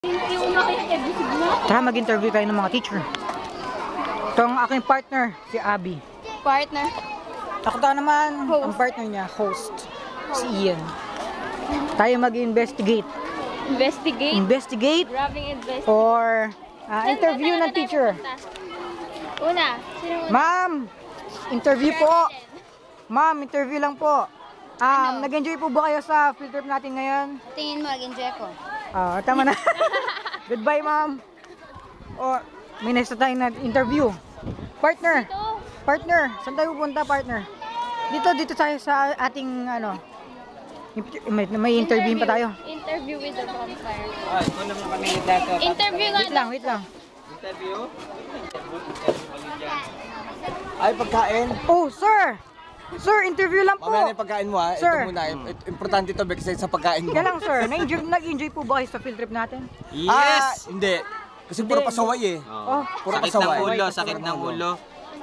Tara, mag-interview tayo ng mga teacher. Ito ang aking partner, si Abby. Partner. Ako daw naman, ang partner niya, host, si Ian. Tayo mag-investigate. Investigate? Investigate Grabbing investigate. or interview ng teacher. Una. Ma'am, interview po. Ma'am, interview lang po. Nag-enjoy po ba kayo sa field trip natin ngayon? Tingin mo, nag-enjoy ko. Tama na. Goodbye, ma'am. May next na tayo na interview. Partner. Partner, saan tayo pupunta, partner? Dito tayo sa ating may interview pa tayo. Interview with the bonfire. Ito naman kami dito. Interview nga. Wait lang. Interview? Ay, pagkain. Oh, sir! Sir, interview lang po. Mamaya na yung pagkain mo ha. Sir. Ito muna. Importante ito kasi sa pagkain mo. Yan lang, sir. Nag-enjoy po ba kayo sa field trip natin? Yes! Hindi. Kasi puro pasaway eh. Oh, Puro Sakit ng pasaway. ulo, sakit ng ulo.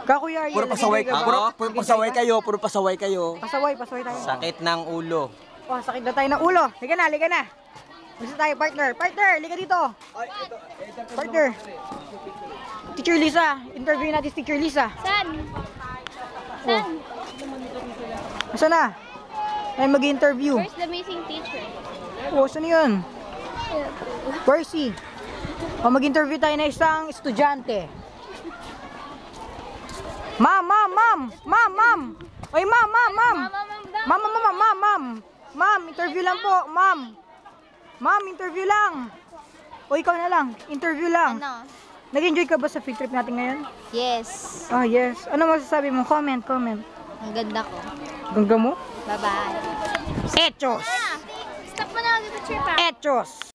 Kakuya, Puro pasaway. Puro pasaway kayo. Puro pasaway kayo. Pasaway tayo. Sakit ng ulo. Oh, sakit na tayo ng ulo. Liga na. Gusto tayo, partner. Partner, liga dito. Partner. Teacher Lisa. Interview natin si Teacher Lisa. Saan? Saan na? Ay, mag-interview. Where's the amazing teacher? Oh, saan yun? Percy. Mag-interview tayo na isang estudyante. Ma'am! Oy, ma'am! Ma'am, interview lang po, ma'am. Ma'am, interview lang. O, ikaw na lang. Interview lang. Ano? Nag-enjoy ka ba sa field trip natin ngayon? Yes. Ah, yes. Ano masasabi mo? Comment. Ang ganda ko. Ganda mo? Bye-bye. Hechos! Stop mo na dito, trip. Hechos!